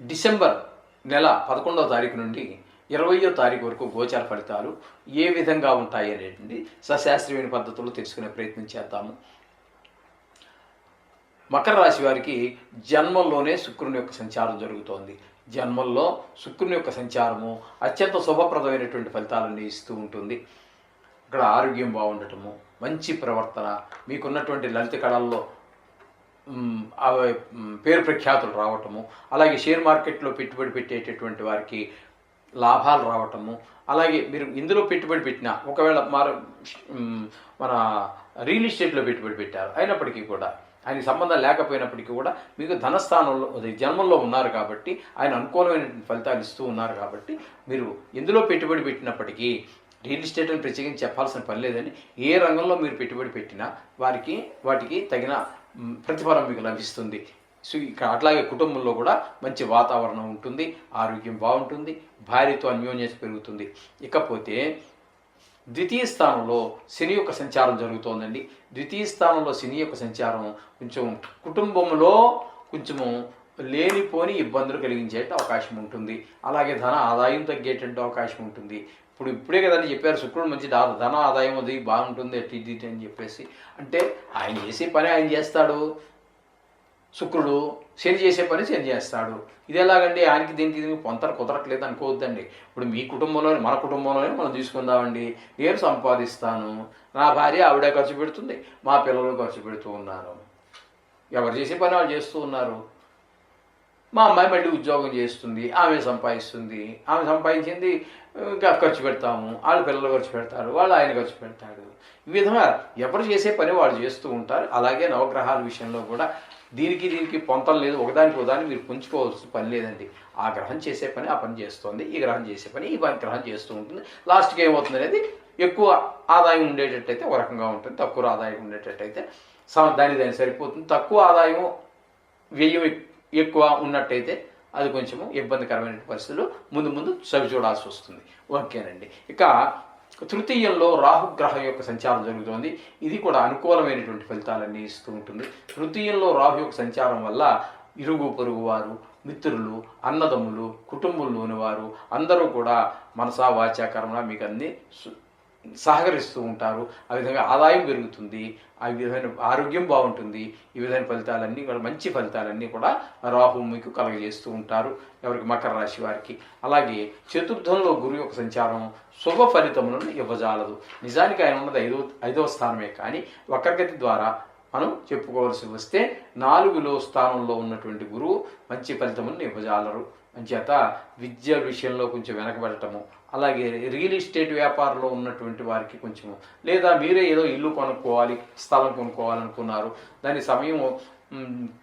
December నెల 11వ తారీఖు నుండి 20వ తారీఖు వరకు గోచార ఫలితాలు ఏ విధంగా ఉంటాయి అనేటువంటి సశాస్త్రీయమైన పద్ధతుల్లో తెలుసుకునే ప్రయత్నం చేద్దాము. మకర రాశి వారికి జన్మంలోనే శుక్రుని యొక్క సంచారం జరుగుతోంది. జన్మంలో శుక్రుని యొక్క సంచారము అత్యంత శుభప్రదమైనటువంటి ఫలితాలను ఇస్తూ ఉంటుంది. ఇక్కడ ఆరోగ్యం బాగుండటము, మంచి ప్రవర్తన, మీకున్నటువంటి లలిత కళల్లో పేరు ప్రఖ్యాతులు రావటము, అలాగే షేర్ మార్కెట్లో పెట్టుబడి పెట్టేటటువంటి వారికి లాభాలు రావటము, అలాగే మీరు ఇందులో పెట్టుబడి పెట్టినా ఒకవేళ మన రియల్ ఎస్టేట్లో పెట్టుబడి పెట్టారు అయినప్పటికీ కూడా ఆయన సంబంధం లేకపోయినప్పటికీ కూడా మీకు ధనస్థానంలో జన్మంలో ఉన్నారు కాబట్టి ఆయన అనుకూలమైన ఫలితాలు ఇస్తూ ఉన్నారు కాబట్టి మీరు ఎందులో పెట్టుబడి పెట్టినప్పటికీ రియల్ ఎస్టేట్ అని ప్రత్యేకించి చెప్పాల్సిన పని లేదని ఏ రంగంలో మీరు పెట్టుబడి పెట్టినా వాటికి తగిన ప్రతిఫలం మీకు లభిస్తుంది. సో ఇక్కడ అట్లాగే కుటుంబంలో కూడా మంచి వాతావరణం ఉంటుంది, ఆరోగ్యం బాగుంటుంది, భార్యతో అన్యోన్యత పెరుగుతుంది. ఇకపోతే ద్వితీయ స్థానంలో శని యొక్క సంచారం జరుగుతోందండి. ద్వితీయ స్థానంలో శని యొక్క సంచారం కొంచెం కుటుంబంలో కొంచెము లేనిపోని ఇబ్బందులు కలిగించే అవకాశం ఉంటుంది. అలాగే ధన ఆదాయం తగ్గేటువంటి అవకాశం ఉంటుంది. ఇప్పుడే కదండి చెప్పారు శుక్రుడు మంచి ధన ఆదాయం అది బాగుంటుంది అటు అని చెప్పేసి. అంటే ఆయన చేసే పని ఆయన చేస్తాడు, శుక్రుడు శని చేసే పని శని చేస్తాడు. ఇది ఎలాగండి ఆయనకి దీనికి పొంతన కుదరట్లేదు అనుకోవద్దండి. ఇప్పుడు మీ కుటుంబంలోనే మన కుటుంబంలోనే మనం తీసుకుందామండి. నేను సంపాదిస్తాను, నా భార్య ఆవిడే ఖర్చు పెడుతుంది, మా పిల్లలు ఖర్చు పెడుతూ ఉన్నారు, ఎవరు చేసే పని వాళ్ళు చేస్తూ ఉన్నారు. మా అమ్మాయి మళ్ళీ ఉద్యోగం చేస్తుంది, ఆమె సంపాదిస్తుంది, ఆమె సంపాదించింది ఖర్చు పెడతాము, వాళ్ళ పిల్లలు ఖర్చు పెడతారు, వాళ్ళు ఆయన ఖర్చు పెడతాడు. ఈ విధంగా ఎవరు చేసే పని వాళ్ళు చేస్తూ ఉంటారు. అలాగే నవగ్రహాల విషయంలో కూడా దీనికి పొంతం లేదు, ఒకదానికి మీరు పుంజుకోవాల్సిన పని లేదండి. ఆ గ్రహం చేసే పని ఆ పని చేస్తుంది, ఈ గ్రహం చేసే పని ఈ గ్రహం చేస్తూ ఉంటుంది. లాస్ట్కి ఏమవుతుంది అనేది ఎక్కువ ఆదాయం ఉండేటట్టయితే ఒక రకంగా ఉంటుంది, తక్కువ ఆదాయం ఉండేటట్టయితే దాని సరిపోతుంది. తక్కువ ఆదాయం వ్యయం ఎక్కువ ఉన్నట్టయితే అది కొంచెము ఇబ్బందికరమైన పరిస్థితులు ముందు చవి చూడాల్సి వస్తుంది. ఓకేనండి. ఇక తృతీయంలో రాహుగ్రహం యొక్క సంచారం జరుగుతోంది. ఇది కూడా అనుకూలమైనటువంటి ఫలితాలన్నీ ఇస్తూ ఉంటుంది. తృతీయంలో రాహు యొక్క సంచారం వల్ల ఇరుగు పొరుగు వారు, మిత్రులు, అన్నదమ్ములు, కుటుంబంలోని వారు అందరూ కూడా మనసా వాచా కర్మణ మీకు అన్ని సహకరిస్తూ ఉంటారు. ఆ విధంగా ఆదాయం పెరుగుతుంది, ఆ విధమైన ఆరోగ్యం బాగుంటుంది. ఈ విధమైన ఫలితాలన్నీ కూడా మంచి ఫలితాలన్నీ కూడా రాహు మీకు కలగజేస్తూ ఉంటారు ఎవరికి మకర రాశి వారికి. అలాగే చతుర్థంలో గురువు యొక్క సంచారం శుభ ఫలితములను ఇవ్వజాలదు. నిజానికి ఆయన ఉన్నది ఐదవ స్థానమే, కానీ వక్రగతి ద్వారా మనం చెప్పుకోవాల్సి వస్తే 4లో స్థానంలో ఉన్నటువంటి గురువు మంచి ఫలితములను ఇవ్వజాలరు. అంచేత విద్య విషయంలో కొంచెం వెనకబడటము, అలాగే రియల్ ఎస్టేట్ వ్యాపారంలో ఉన్నటువంటి వారికి కొంచెము, లేదా మీరే ఏదో ఇల్లు కొనుక్కోవాలి, స్థలం కొనుక్కోవాలనుకున్నారు, దాని సమయం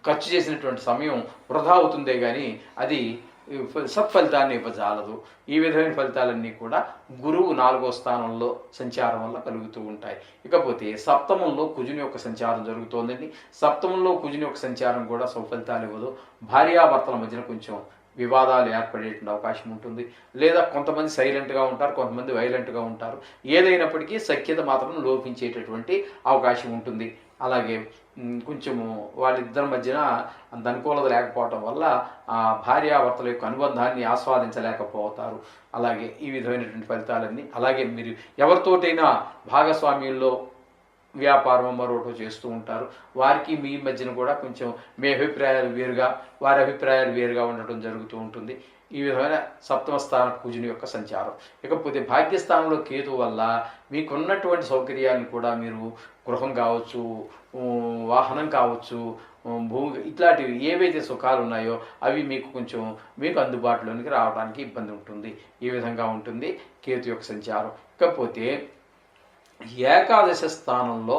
ఖర్చు చేసినటువంటి సమయం వృధా అవుతుందే కానీ అది సత్ఫలితాన్ని ఇవ్వజాలదు. ఈ విధమైన ఫలితాలన్నీ కూడా గురువు 4వ స్థానంలో సంచారం వల్ల కలుగుతూ ఉంటాయి. ఇకపోతే సప్తమంలో కుజుని యొక్క సంచారం జరుగుతోందండి. సప్తమంలో కుజుని యొక్క సంచారం కూడా సుఫలితాలు ఇవ్వదు. భార్యాభర్తల మధ్యన కొంచెం వివాదాలు ఏర్పడేటువంటి అవకాశం ఉంటుంది. లేదా కొంతమంది సైలెంట్గా ఉంటారు, కొంతమంది వైలెంట్గా ఉంటారు. ఏదైనప్పటికీ సఖ్యత మాత్రం లోపించేటటువంటి అవకాశం ఉంటుంది. అలాగే కొంచెము వాళ్ళిద్దరి మధ్యన అంత అనుకూలత లేకపోవటం వల్ల ఆ భార్యాభర్తల యొక్క అనుబంధాన్ని ఆస్వాదించలేకపోతారు. అలాగే ఈ విధమైనటువంటి ఫలితాలన్నీ. అలాగే మీరు ఎవరితోటైనా భాగస్వామ్యంలో వ్యాపారం మరొకటో చేస్తూ ఉంటారు, వారికి మీ మధ్యన కూడా కొంచెం మీ అభిప్రాయాలు వేరుగా, వారి అభిప్రాయాలు వేరుగా ఉండటం జరుగుతూ ఉంటుంది. ఈ విధమైన సప్తమ స్థాన కుజుని యొక్క సంచారం. ఇకపోతే భాగ్యస్థానంలో కేతు వల్ల మీకున్నటువంటి సౌకర్యాన్ని కూడా మీరు గృహం కావచ్చు, వాహనం కావచ్చు, భూమి ఇట్లాంటివి ఏవైతే సుఖాలు ఉన్నాయో అవి మీకు అందుబాటులోనికి రావడానికి ఇబ్బంది ఉంటుంది. ఈ విధంగా ఉంటుంది కేతు యొక్క సంచారం. ఇకపోతే ఏకాదశ స్థానంలో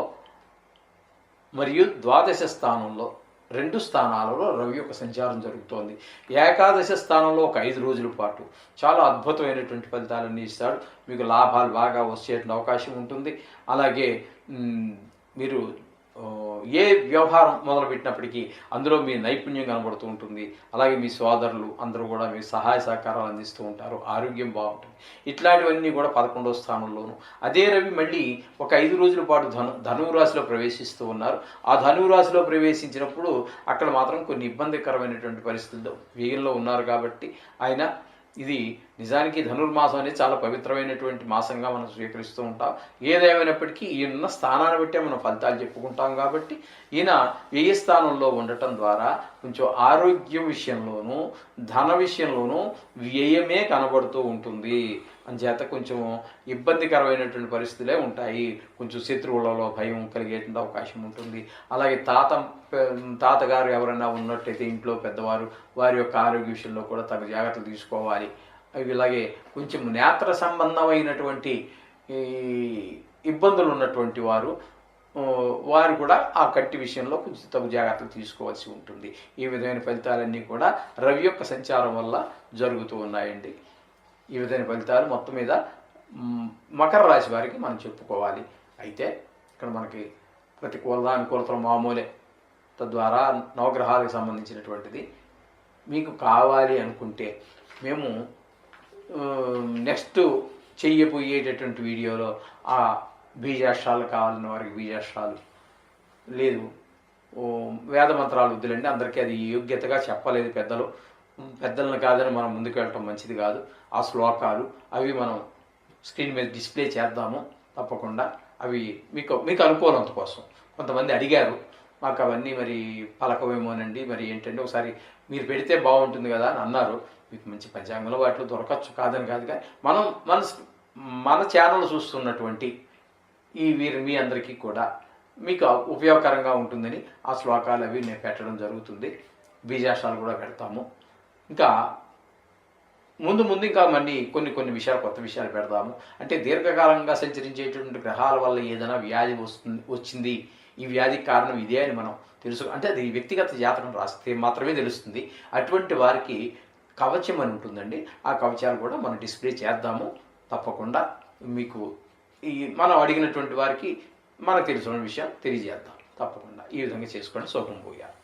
మరియు ద్వాదశ స్థానంలో 2 స్థానాలలో రవి యొక్క సంచారం జరుగుతోంది. ఏకాదశ స్థానంలో ఒక 5 రోజుల పాటు చాలా అద్భుతమైనటువంటి ఫలితాలన్నీ ఇస్తాడు. మీకు లాభాలు బాగా వచ్చేటువంటి అవకాశం ఉంటుంది. అలాగే మీరు ఏ వ్యవహారం మొదలుపెట్టినప్పటికీ అందులో మీ నైపుణ్యం కనబడుతూ ఉంటుంది. అలాగే మీ సోదరులు అందరూ కూడా మీ సహాయ సహకారాలు అందిస్తూ ఉంటారు. ఆరోగ్యం బాగుంటుంది. ఇట్లాంటివన్నీ కూడా 11వ స్థానంలోను. అదే రవి మళ్ళీ ఒక 5 రోజుల పాటు ధనువు రాశిలో ప్రవేశిస్తూ ఉన్నారు. ఆ ధనువు రాశిలో ప్రవేశించినప్పుడు అక్కడ మాత్రం కొన్ని ఇబ్బందికరమైనటువంటి పరిస్థితుల్లో వ్యయంలో ఉన్నారు. కాబట్టి ఆయన ఇది నిజానికి ధనుర్మాసం అనేది చాలా పవిత్రమైనటువంటి మాసంగా మనం స్వీకరిస్తూ ఉంటాం. ఏదేమైనప్పటికీ ఈయన స్థానాన్ని బట్టే మనం ఫలితాలు చెప్పుకుంటాం. కాబట్టి ఈయన వ్యయ స్థానంలో ఉండటం ద్వారా కొంచెం ఆరోగ్యం విషయంలోనూ ధన విషయంలోనూ వ్యయమే కనబడుతూ ఉంటుంది. అంచేత కొంచెం ఇబ్బందికరమైనటువంటి పరిస్థితులే ఉంటాయి. కొంచెం శత్రువులలో భయం కలిగేటువంటి అవకాశం ఉంటుంది. అలాగే తాతగారు ఎవరైనా ఉన్నట్టయితే ఇంట్లో పెద్దవారు వారి యొక్క ఆరోగ్య విషయంలో కూడా తగు జాగ్రత్తలు తీసుకోవాలి. ఇలాగే కొంచెం నేత్ర సంబంధమైనటువంటి ఇబ్బందులు ఉన్నటువంటి వారు కూడా ఆ కంటి విషయంలో కొంచెం తగు జాగ్రత్తలు తీసుకోవాల్సి ఉంటుంది. ఈ విధమైన ఫలితాలన్నీ కూడా రవి యొక్క సంచారం వల్ల జరుగుతూ ఉన్నాయండి. ఈ విధమైన ఫలితాలు మొత్తం మీద మకర రాశి వారికి మనం చెప్పుకోవాలి. అయితే ఇక్కడ మనకి ప్రతికూలత అనుకూలతలు మామూలే. తద్వారా నవగ్రహాలకు సంబంధించినటువంటిది మీకు కావాలి అనుకుంటే మేము నెక్స్ట్ చెయ్యబోయేటటువంటి వీడియోలో ఆ బీజాక్షరాలు కావాలన్న వారికి బీజాక్షరాలు, లేదు వేద మంత్రాలు వద్దులండి, అందరికీ అది యోగ్యతగా చెప్పలేదు పెద్దలను కాదని మనం ముందుకు వెళ్ళటం మంచిది కాదు. ఆ శ్లోకాలు అవి మనం స్క్రీన్ మీద డిస్ప్లే చేద్దాము తప్పకుండా. అవి మీకు అనుకూలంత కోసం కొంతమంది అడిగారు, మాకు అవన్నీ మరి పలకవేమోనండి, మరి ఏంటంటే ఒకసారి మీరు పెడితే బాగుంటుంది కదా అని అన్నారు. మీకు మంచి పంచాంగంలో వాటిలో దొరకచ్చు, కాదని కాదు. కానీ మన ఛానల్ చూస్తున్నటువంటి మీ అందరికీ కూడా మీకు ఉపయోగకరంగా ఉంటుందని ఆ శ్లోకాలు అవి నేను పెట్టడం జరుగుతుంది. బీజాక్షరాలు కూడా పెడతాము. ఇంకా ముందు ఇంకా మళ్ళీ కొన్ని విషయాలు, కొత్త విషయాలు పెడదాము. అంటే దీర్ఘకాలంగా సంచరించేటువంటి గ్రహాల వల్ల ఏదైనా వ్యాధి వచ్చింది, ఈ వ్యాధికి కారణం ఇదే అని మనం అంటే అది వ్యక్తిగత జాతకం రాస్తే మాత్రమే తెలుస్తుంది. అటువంటి వారికి కవచం అని ఉంటుందండి. ఆ కవచాలు కూడా మనం డిస్ప్లే చేద్దాము తప్పకుండా. మీకు మనం అడిగినటువంటి వారికి మనకు తెలిసిన విషయం తెలియజేద్దాం తప్పకుండా. ఈ విధంగా చేసుకోండి. శుభం భూయాలు.